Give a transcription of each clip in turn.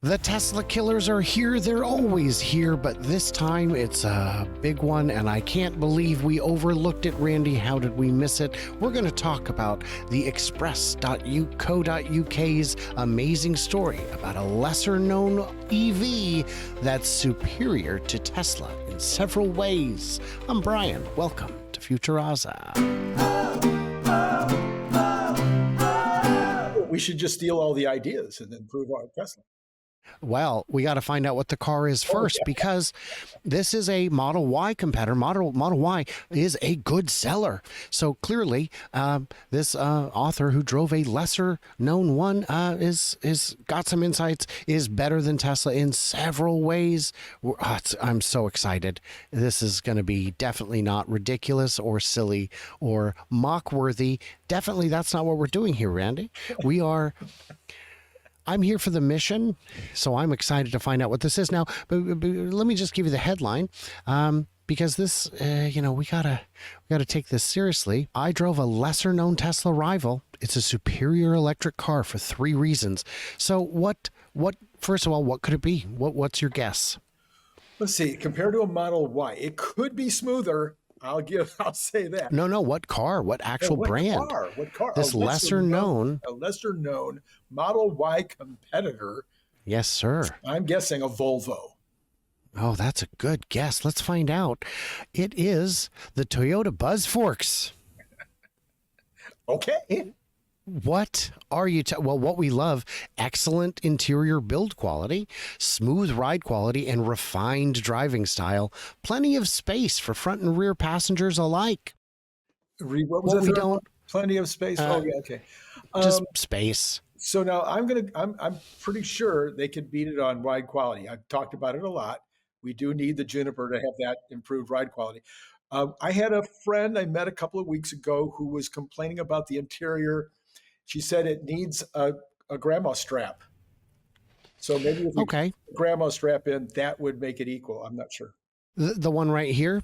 The Tesla killers are here. They're always here, but this time it's a big one, and I can't believe we overlooked it, Randy. How did we miss it? We're going to talk about the express.co.uk's amazing story about a lesser-known EV that's superior to Tesla in several ways. I'm Brian. Welcome to Futuraza. We should just steal all the ideas and then prove our Tesla. Well, we got to find out what the car is first, because this is a Model Y competitor. Model Y is a good seller. So clearly, this author who drove a lesser known one is got some insights, is better than Tesla in several ways. I'm so excited. This is going to be definitely not ridiculous or silly or mock worthy. Definitely that's not what we're doing here, Randy. I'm here for the mission, so I'm excited to find out what this is now. But let me just give you the headline, because this, we gotta take this seriously. I drove a lesser-known Tesla rival. It's a superior electric car for 3 reasons. So what? First of all, what could it be? What's your guess? Let's see. Compared to a Model Y, it could be smoother. I'll say that. No. What car? What actual brand? What car? This a lesser known Model Y competitor. Yes, sir. I'm guessing a Volvo. Oh, that's a good guess. Let's find out. It is the Toyota BuzzForks. Okay. What are you? Well, what we love: excellent interior build quality, smooth ride quality, and refined driving style. Plenty of space for front and rear passengers alike. What was we don't. Plenty of space. Yeah, okay. Just space. So now I'm pretty sure they could beat it on ride quality. I've talked about it a lot. We do need the Juniper to have that improved ride quality. I had a friend I met a couple of weeks ago who was complaining about the interior. She said it needs a grandma strap. So maybe if you put a grandma strap in, that would make it equal. I'm not sure. The one right here?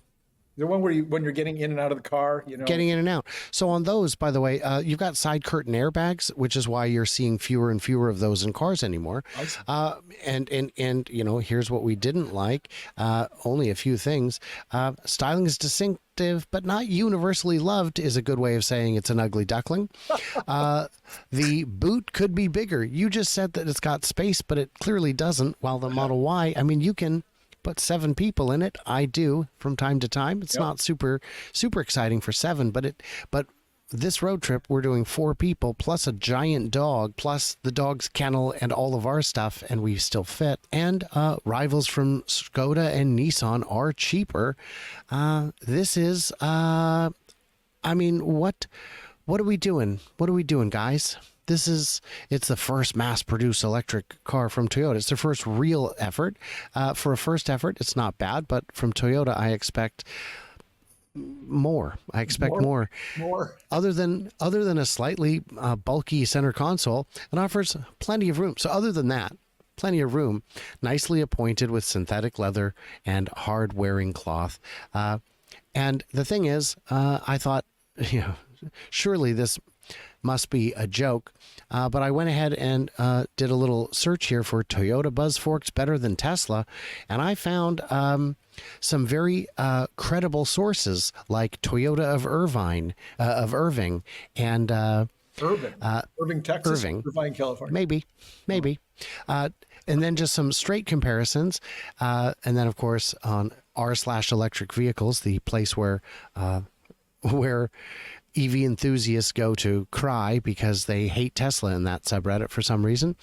The one where when you're getting in and out of the car, Getting in and out. So on those, by the way, you've got side curtain airbags, which is why you're seeing fewer and fewer of those in cars anymore. And here's what we didn't like. Only a few things. Styling is distinctive, but not universally loved, is a good way of saying it's an ugly duckling. The boot could be bigger. You just said that it's got space, but it clearly doesn't. While the Model Y, you can put 7 people in it. I do from time to time. It's not super exciting for 7, but this road trip we're doing 4 people plus a giant dog plus the dog's kennel and all of our stuff, and we still fit. And rivals from Skoda and Nissan are cheaper. This is what are we doing? What are we doing, guys? It's the first mass-produced electric car from Toyota. It's their first real effort. For a first effort, it's not bad, but from Toyota, I expect more. More. Other than a slightly bulky center console, it offers plenty of room. So other than that, plenty of room, nicely appointed with synthetic leather and hard-wearing cloth. And the thing is, I thought, surely this must be a joke. But I went ahead and did a little search here for Toyota BuzzForks better than Tesla. And I found some very credible sources like Toyota of Irving and Irving, Texas, Irvine, California. Maybe. And then just some straight comparisons. And then, of course, on r/electric vehicles, the place where EV enthusiasts go to cry because they hate Tesla in that subreddit for some reason.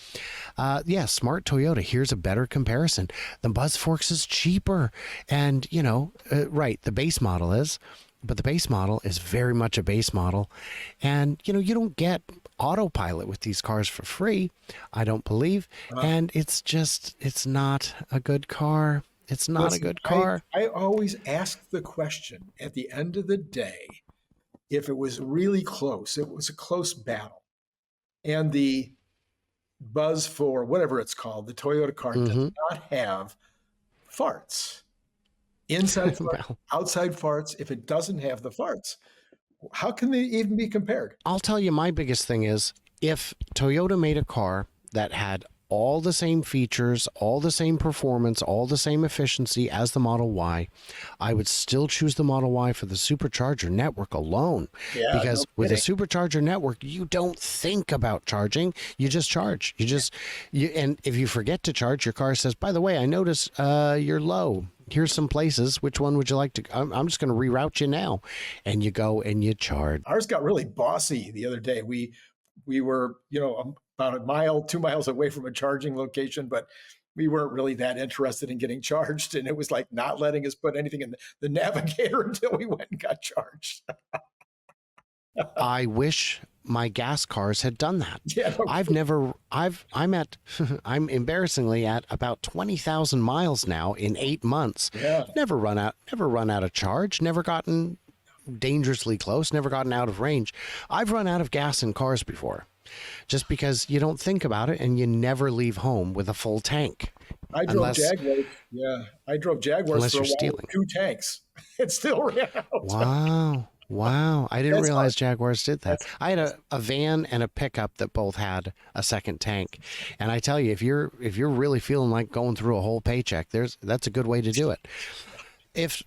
Smart Toyota. Here's a better comparison. The BuzzForks is cheaper. And, the base model is. But the base model is very much a base model. And, you don't get autopilot with these cars for free, I don't believe. And it's not a good car. It's not a good car. I always ask the question at the end of the day, if it was really close, it was a close battle, and the buzz for whatever it's called, the Toyota car does not have farts. Inside farts, outside farts. If it doesn't have the farts, how can they even be compared? I'll tell you, my biggest thing is if Toyota made a car that had all the same features, all the same performance, all the same efficiency as the Model Y, I would still choose the Model Y for the supercharger network alone. Yeah, no Because with a kidding. supercharger network, you don't think about charging. You just charge. And if you forget to charge, your car says, by the way, I notice you're low. Here's some places. Which one would you like to? I'm just going to reroute you now. And you go and you charge. Ours got really bossy the other day. We were, about a mile, 2 miles away from a charging location, but we weren't really that interested in getting charged, and it was like not letting us put anything in the navigator until we went and got charged. I wish my gas cars had done that. Yeah, no, I'm embarrassingly at about 20,000 miles now in 8 months. yeah. Never run out of charge, never gotten dangerously close, never gotten out of range. I've run out of gas in cars before just because you don't think about it and you never leave home with a full tank I drove unless Jaguars. Yeah, I drove Jaguars for a you're while stealing. with 2 tanks. It still ran out. Wow. Wow. I didn't That's hard. realize Jaguars did that. That's I had a van and a pickup that both had a second tank. And I tell you, if you're really feeling like going through a whole paycheck, that's a good way to do it. If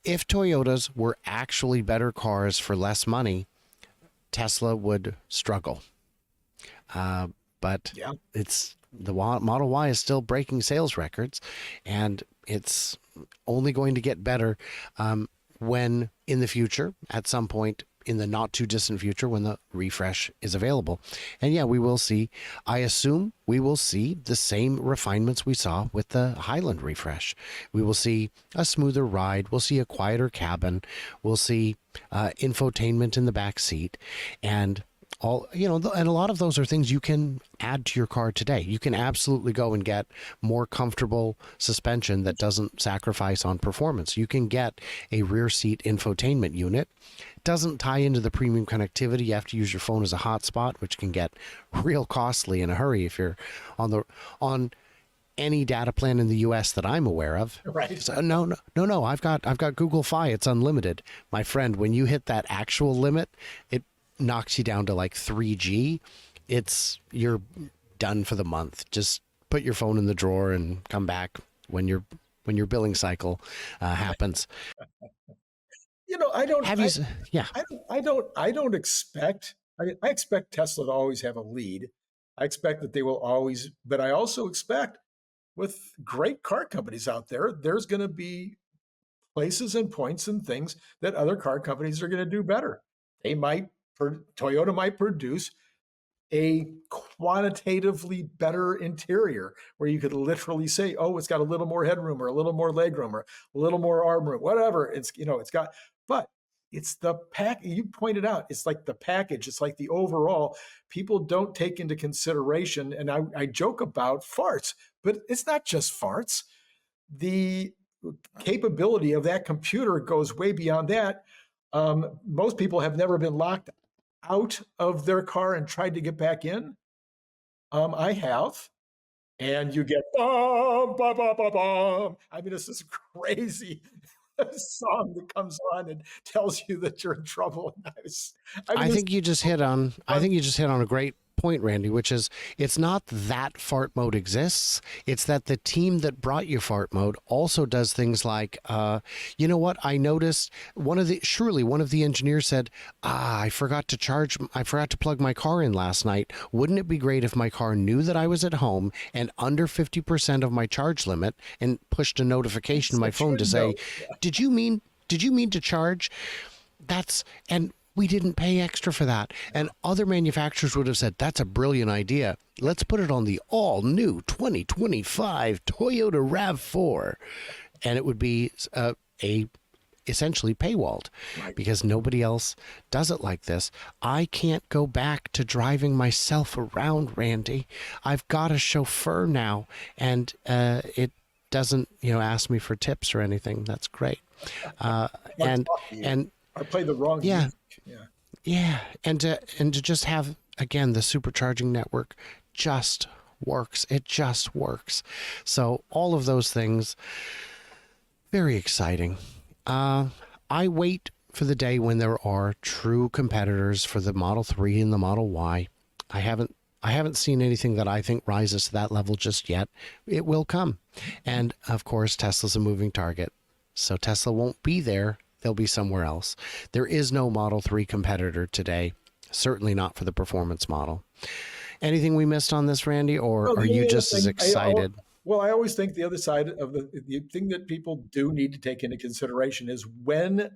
if Toyotas were actually better cars for less money, Tesla would struggle. But yeah. it's the Model Y is still breaking sales records, and it's only going to get better when in the future, at some point in the not too distant future, when the refresh is available. And yeah, we will see. I assume we will see the same refinements we saw with the Highland refresh. We will see a smoother ride. We'll see a quieter cabin. We'll see infotainment in the back seat, and and a lot of those are things you can add to your car today. You can absolutely go and get more comfortable suspension that doesn't sacrifice on performance. You can get a rear seat infotainment unit. Doesn't tie into the premium connectivity. You have to use your phone as a hotspot, which can get real costly in a hurry if you're on any data plan in the US that I'm aware of. Right. So no. I've got Google Fi. It's unlimited. My friend, when you hit that actual limit, it knocks you down to like 3G. You're done for the month. Just put your phone in the drawer and come back when your billing cycle happens. I don't. Have you? Yeah. I don't expect. I expect Tesla to always have a lead. I expect that they will always. But I also expect, with great car companies out there, there's going to be places and points and things that other car companies are going to do better. Toyota might produce a quantitatively better interior where you could literally say, oh, it's got a little more headroom or a little more legroom or a little more arm room, whatever. It's got, but it's the pack. You pointed out, it's like the package. It's like the overall. People don't take into consideration, and I joke about farts, but it's not just farts. The capability of that computer goes way beyond that. Most people have never been locked out of their car and tried to get back in. I have. And you get bum, bum, bum, bum, bum. I mean, it's this crazy song that comes on and tells you that you're in trouble. I This think you just hit on a great point, Randy, which is it's not that fart mode exists. It's that the team that brought you fart mode also does things like, you know what? I noticed one of the engineers said, I forgot to plug my car in last night. Wouldn't it be great if my car knew that I was at home and under 50% of my charge limit and pushed a notification to my phone to say, did you mean to charge? And we didn't pay extra for that. And other manufacturers would have said, that's a brilliant idea. Let's put it on the all new 2025 Toyota RAV4. And it would be essentially paywalled because nobody else does it like this. I can't go back to driving myself around, Randy. I've got a chauffeur now, and it doesn't, ask me for tips or anything. That's great. And I played the wrong yeah. music. Yeah, and to just have again the supercharging network just works. It just works. So all of those things, very exciting. I wait for the day when there are true competitors for the Model 3 and the Model Y. I haven't I haven't seen anything that I think rises to that level just yet. It will come. And of course, Tesla's a moving target. So Tesla won't be there. They'll be somewhere else. There is no Model 3 competitor today. Certainly not for the performance model. Anything we missed on this, Randy, or Well, are the you only other just as thing, excited? well, I always think the other side of the thing that people do need to take into consideration is when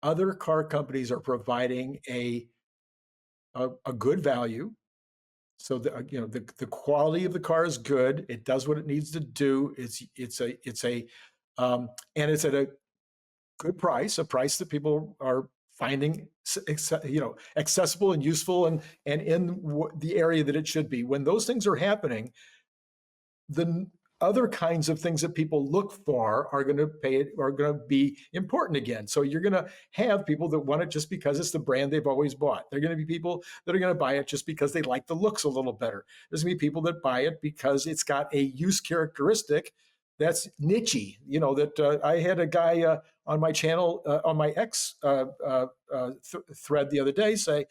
other car companies are providing a good value. So the quality of the car is good. It does what it needs to do. And it's at a good price, a price that people are finding accessible and useful and in the area that it should be. When those things are happening, the other kinds of things that people look for are going to be important again. So you're going to have people that want it just because it's the brand they've always bought. There are going to be people that are going to buy it just because they like the looks a little better. There's going to be people that buy it because it's got a use characteristic that's nichey. That I had a guy on my channel, on my X thread the other day say,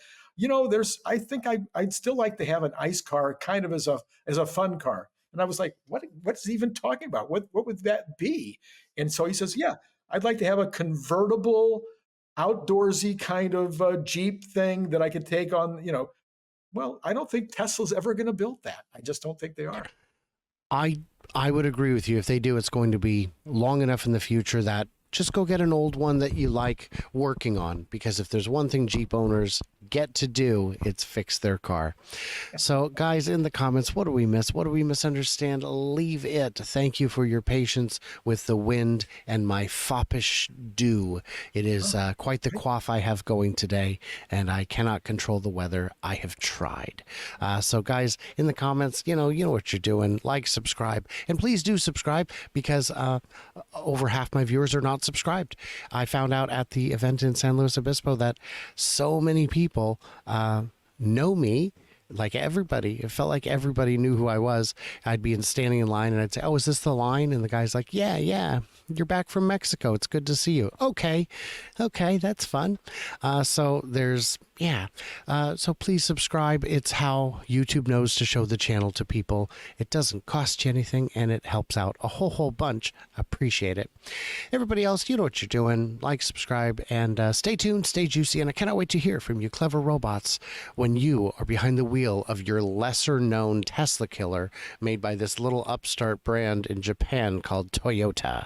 I think I'd still like to have an ICE car kind of as a fun car. And I was like, what's he even talking about? What would that be? And so he says, yeah, I'd like to have a convertible, outdoorsy kind of Jeep thing that I could take on, Well, I don't think Tesla's ever going to build that. I just don't think they are. I I would agree with you. If they do, it's going to be long enough in the future that just go get an old one that you like working on, because if there's one thing Jeep owners get to do, it's fix their car. So guys, in the comments, what do we miss? What do we misunderstand? Leave it. Thank you for your patience with the wind and my foppish dew. It is quite the quaff I have going today, and I cannot control the weather. I have tried. So guys, in the comments, you know what you're doing. Like, subscribe, and please do subscribe, because over half my viewers are not subscribed. I found out at the event in San Luis Obispo that so many people know me. Like everybody, it felt like everybody knew who I was. I'd be standing in line and I'd say, "Oh, is this the line?" And the guy's like, yeah, you're back from Mexico. It's good to see you. Okay, that's fun. So there's, so please subscribe. It's how YouTube knows to show the channel to people. It doesn't cost you anything, and it helps out a whole bunch. Appreciate it. Everybody else, you know what you're doing. Like, subscribe, and stay tuned, stay juicy, and I cannot wait to hear from you clever robots when you are behind the wheel of your lesser known Tesla killer made by this little upstart brand in Japan called Toyota.